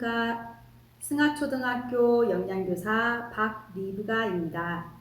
안녕하십니까. 승하초등학교 영양교사 박리브가입니다.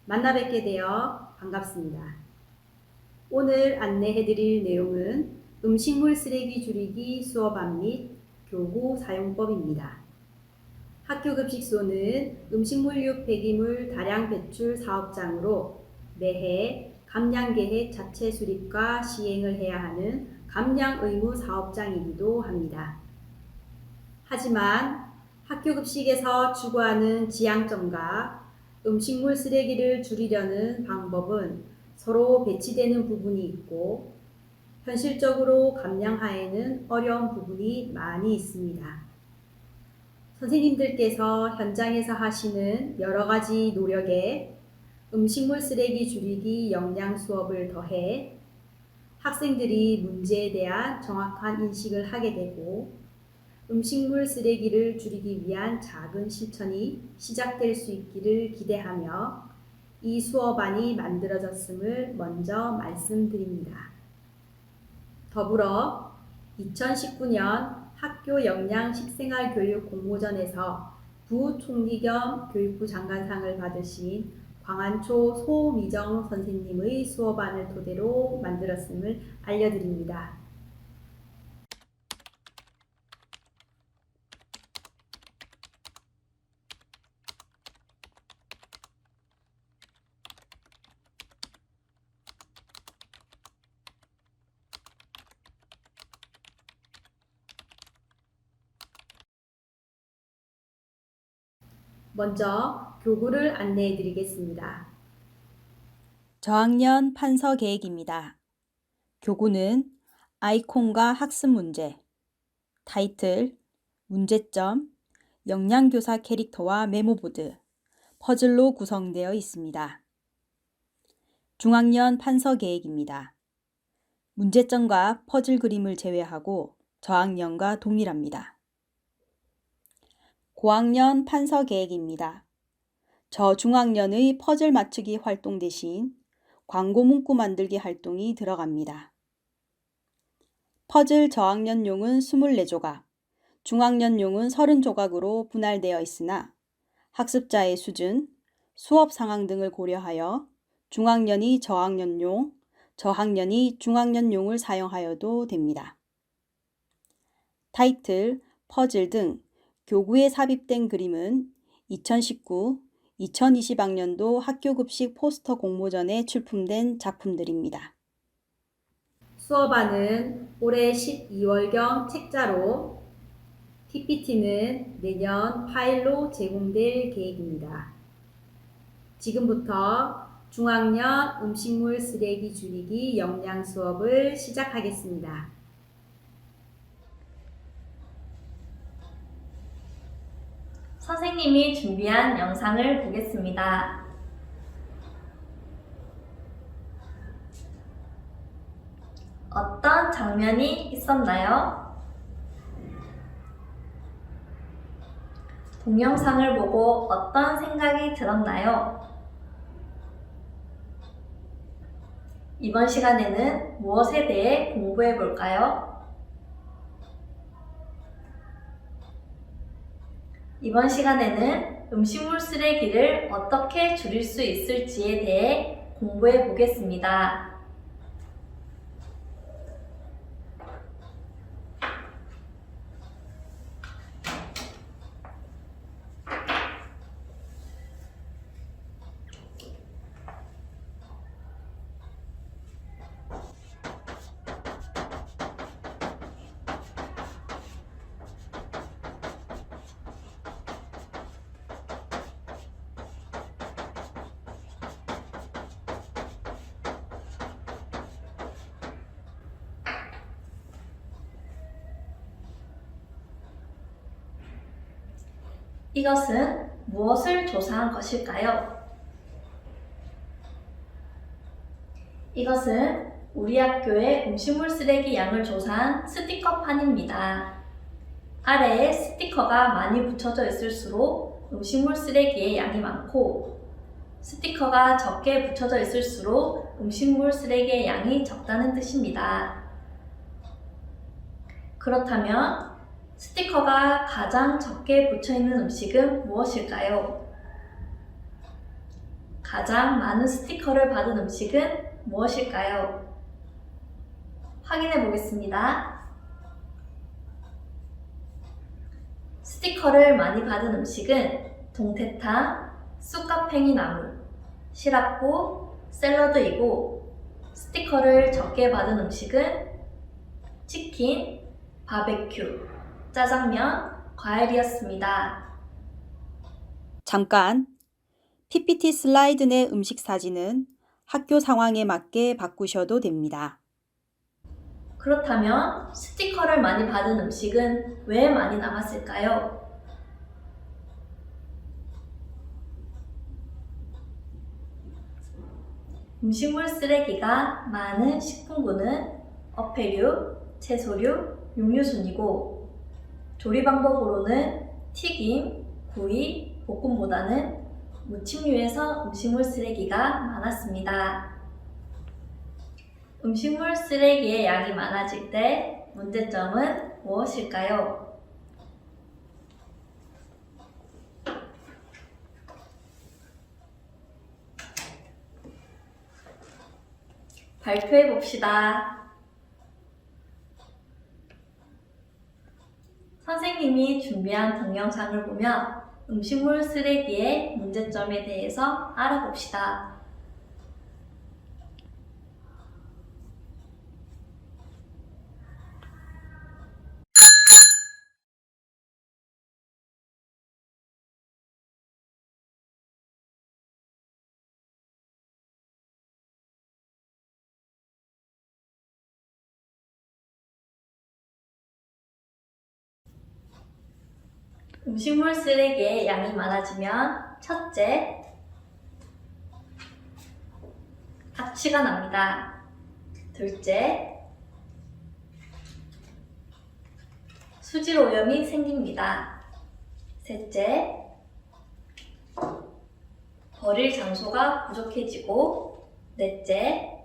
만나 뵙게 되어 반갑습니다. 오늘 안내해드릴 내용은 음식물 쓰레기 줄이기 수업안 및 교구 사용법입니다. 학교급식소는 음식물육 폐기물 다량 배출 사업장으로 매해 감량계획 자체 수립과 시행을 해야 하는 감량 의무 사업장이기도 합니다. 하지만 학교급식에서 추구하는 지향점과 음식물 쓰레기를 줄이려는 방법은 서로 배치되는 부분이 있고 현실적으로 감량하에는 어려운 부분이 많이 있습니다. 선생님들께서 현장에서 하시는 여러 가지 노력에 음식물 쓰레기 줄이기 역량 수업을 더해 학생들이 문제에 대한 정확한 인식을 하게 되고 음식물 쓰레기를 줄이기 위한 작은 실천이 시작될 수 있기를 기대하며 이 수업안이 만들어졌음을 먼저 말씀드립니다. 더불어 2019년 학교 역량 식생활 교육 공모전에서 부총리 겸 교육부 장관상을 받으신 광안초 소미정 선생님의 수업안을 토대로 만들었음을 알려드립니다. 먼저 교구를 안내해 드리겠습니다. 저학년 판서 계획입니다. 교구는 아이콘과 학습 문제, 타이틀, 문제점, 역량교사 캐릭터와 메모보드, 퍼즐로 구성되어 있습니다. 중학년 판서 계획입니다. 문제점과 퍼즐 그림을 제외하고 저학년과 동일합니다. 고학년 판서 계획입니다. 저중학년의 퍼즐 맞추기 활동 대신 광고 문구 만들기 활동이 들어갑니다. 퍼즐 저학년용은 24조각, 중학년용은 30조각으로 분할되어 있으나 학습자의 수준, 수업 상황 등을 고려하여 중학년이 저학년용, 저학년이 중학년용을 사용하여도 됩니다. 타이틀, 퍼즐 등 교구에 삽입된 그림은 2019, 2020학년도 학교급식 포스터 공모전에 출품된 작품들입니다. 수업안은 올해 12월경 책자로 PPT는 내년 파일로 제공될 계획입니다. 지금부터 중학년 음식물 쓰레기 줄이기 역량 수업을 시작하겠습니다. 선생님이 준비한 영상을 보겠습니다. 어떤 장면이 있었나요? 동영상을 보고 어떤 생각이 들었나요? 이번 시간에는 무엇에 대해 공부해 볼까요? 이번 시간에는 음식물 쓰레기를 어떻게 줄일 수 있을지에 대해 공부해 보겠습니다. 이것은 무엇을 조사한 것일까요? 이것은 우리 학교의 음식물 쓰레기 양을 조사한 스티커판입니다. 아래에 스티커가 많이 붙여져 있을수록 음식물 쓰레기의 양이 많고 스티커가 적게 붙여져 있을수록 음식물 쓰레기의 양이 적다는 뜻입니다. 그렇다면 스티커가 가장 적게 붙여있는 음식은 무엇일까요? 가장 많은 스티커를 받은 음식은 무엇일까요? 확인해 보겠습니다. 스티커를 많이 받은 음식은 동태탕, 쑥갓팽이 나물, 시락국, 샐러드이고 스티커를 적게 받은 음식은 치킨, 바베큐, 짜장면, 과일이었습니다. 잠깐! PPT 슬라이드 내 음식 사진은 학교 상황에 맞게 바꾸셔도 됩니다. 그렇다면 스티커를 많이 받은 음식은 왜 많이 남았을까요? 음식물 쓰레기가 많은 식품군은 어패류, 채소류, 육류 순이고 조리 방법으로는 튀김, 구이, 볶음보다는 무침류에서 음식물 쓰레기가 많았습니다. 음식물 쓰레기의 양이 많아질 때 문제점은 무엇일까요? 발표해 봅시다. 선생님이 준비한 동영상을 보며 음식물 쓰레기의 문제점에 대해서 알아봅시다. 음식물 쓰레기의 양이 많아지면 첫째, 악취가 납니다. 둘째, 수질 오염이 생깁니다. 셋째, 버릴 장소가 부족해지고 넷째,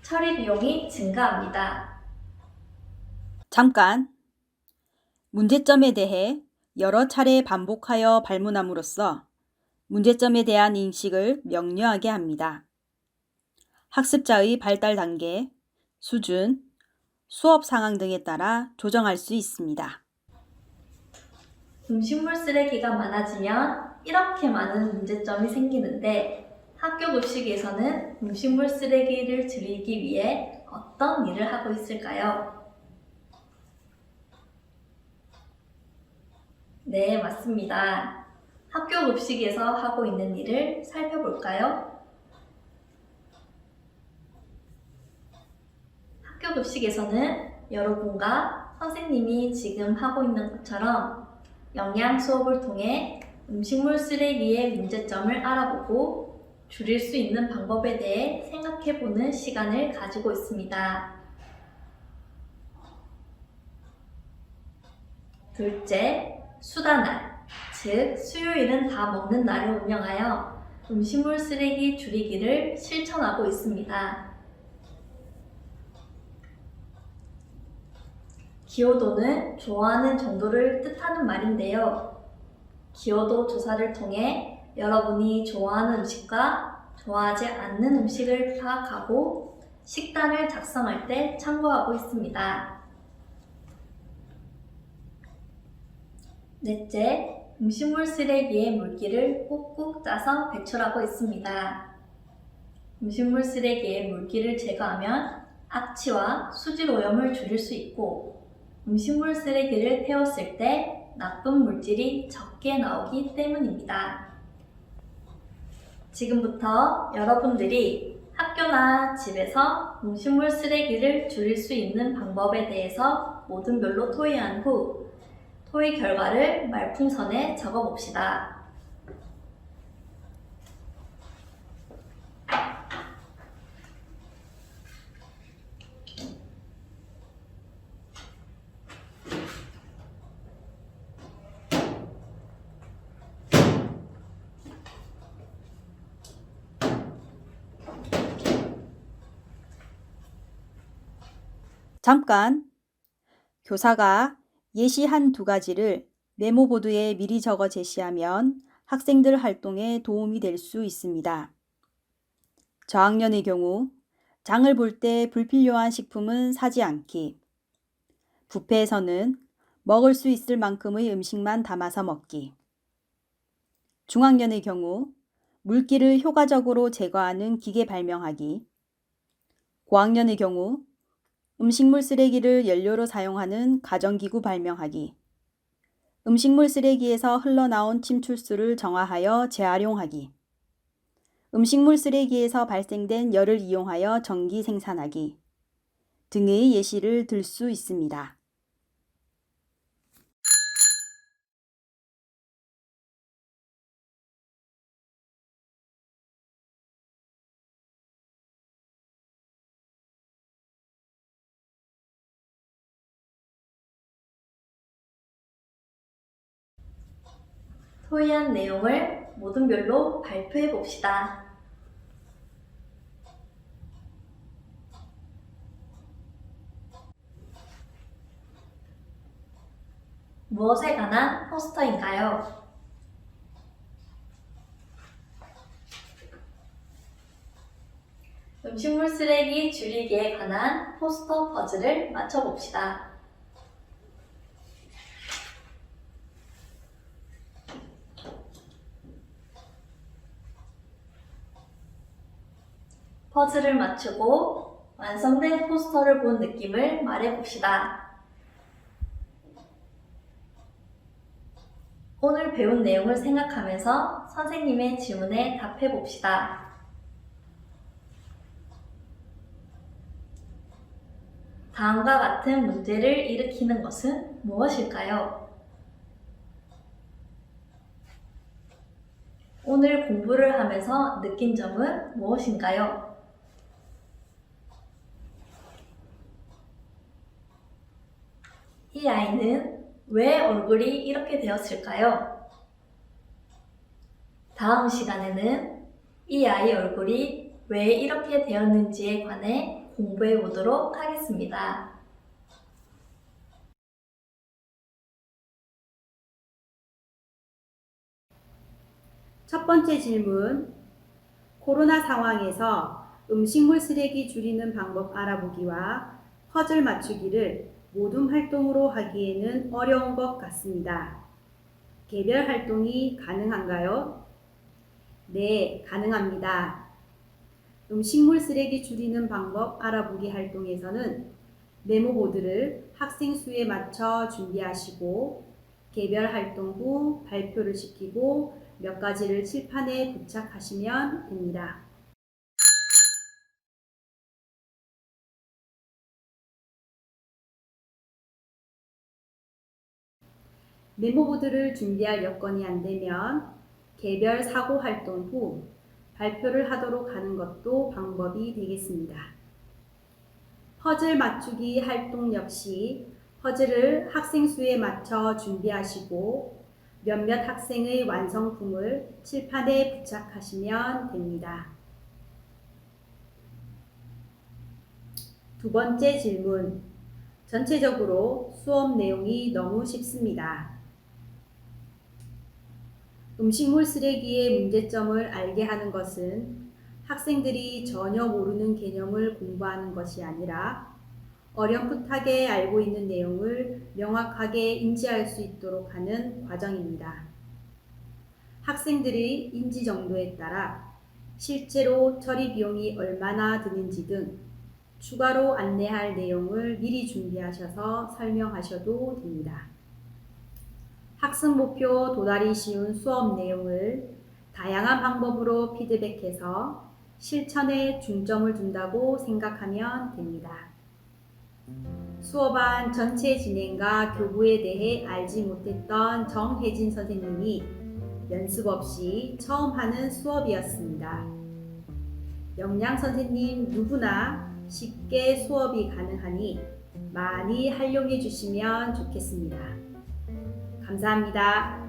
처리 비용이 증가합니다. 잠깐! 문제점에 대해 여러 차례 반복하여 발문함으로써 문제점에 대한 인식을 명료하게 합니다. 학습자의 발달 단계, 수준, 수업 상황 등에 따라 조정할 수 있습니다. 음식물 쓰레기가 많아지면 이렇게 많은 문제점이 생기는데 학교 급식에서는 음식물 쓰레기를 줄이기 위해 어떤 일을 하고 있을까요? 네, 맞습니다. 학교 급식에서 하고 있는 일을 살펴볼까요? 학교 급식에서는 여러분과 선생님이 지금 하고 있는 것처럼 영양 수업을 통해 음식물 쓰레기의 문제점을 알아보고 줄일 수 있는 방법에 대해 생각해보는 시간을 가지고 있습니다. 둘째, 수다날, 즉 수요일은 다 먹는 날을 운영하여 음식물 쓰레기 줄이기를 실천하고 있습니다. 기여도는 좋아하는 정도를 뜻하는 말인데요. 기여도 조사를 통해 여러분이 좋아하는 음식과 좋아하지 않는 음식을 파악하고 식단을 작성할 때 참고하고 있습니다. 넷째, 음식물 쓰레기의 물기를 꾹꾹 짜서 배출하고 있습니다. 음식물 쓰레기의 물기를 제거하면 악취와 수질 오염을 줄일 수 있고 음식물 쓰레기를 태웠을 때 나쁜 물질이 적게 나오기 때문입니다. 지금부터 여러분들이 학교나 집에서 음식물 쓰레기를 줄일 수 있는 방법에 대해서 모든 별로 토의한 후 토의 결과를 말풍선에 적어봅시다. 잠깐! 교사가 예시 한 두 가지를 메모보드에 미리 적어 제시하면 학생들 활동에 도움이 될 수 있습니다. 저학년의 경우 장을 볼 때 불필요한 식품은 사지 않기, 뷔페에서는 먹을 수 있을 만큼의 음식만 담아서 먹기, 중학년의 경우 물기를 효과적으로 제거하는 기계 발명하기, 고학년의 경우 음식물 쓰레기를 연료로 사용하는 가정기구 발명하기, 음식물 쓰레기에서 흘러나온 침출수를 정화하여 재활용하기, 음식물 쓰레기에서 발생된 열을 이용하여 전기 생산하기 등의 예시를 들 수 있습니다. 토의한 내용을 모둠별로 발표해 봅시다. 무엇에 관한 포스터인가요? 음식물 쓰레기 줄이기에 관한 포스터 퍼즐을 맞춰봅시다. 퍼즐을 맞추고 완성된 포스터를 본 느낌을 말해봅시다. 오늘 배운 내용을 생각하면서 선생님의 질문에 답해봅시다. 다음과 같은 문제를 일으키는 것은 무엇일까요? 오늘 공부를 하면서 느낀 점은 무엇인가요? 이 아이는 왜 얼굴이 이렇게 되었을까요? 다음 시간에는 이 아이 얼굴이 왜 이렇게 되었는지에 관해 공부해 보도록 하겠습니다. 첫 번째 질문. 코로나 상황에서 음식물 쓰레기 줄이는 방법 알아보기와 퍼즐 맞추기를 모둠 활동으로 하기에는 어려운 것 같습니다. 개별 활동이 가능한가요? 네, 가능합니다. 음식물 쓰레기 줄이는 방법 알아보기 활동에서는 메모보드를 학생 수에 맞춰 준비하시고 개별 활동 후 발표를 시키고 몇 가지를 칠판에 부착하시면 됩니다. 메모보드를 준비할 여건이 안 되면 개별 사고 활동 후 발표를 하도록 하는 것도 방법이 되겠습니다. 퍼즐 맞추기 활동 역시 퍼즐을 학생 수에 맞춰 준비하시고 몇몇 학생의 완성품을 칠판에 부착하시면 됩니다. 두 번째 질문. 전체적으로 수업 내용이 너무 쉽습니다. 음식물 쓰레기의 문제점을 알게 하는 것은 학생들이 전혀 모르는 개념을 공부하는 것이 아니라 어렴풋하게 알고 있는 내용을 명확하게 인지할 수 있도록 하는 과정입니다. 학생들의 인지 정도에 따라 실제로 처리 비용이 얼마나 드는지 등 추가로 안내할 내용을 미리 준비하셔서 설명하셔도 됩니다. 학습 목표 도달이 쉬운 수업 내용을 다양한 방법으로 피드백해서 실천에 중점을 둔다고 생각하면 됩니다. 수업안 전체 진행과 교부에 대해 알지 못했던 정혜진 선생님이 연습 없이 처음 하는 수업이었습니다. 영양 선생님 누구나 쉽게 수업이 가능하니 많이 활용해 주시면 좋겠습니다. 감사합니다.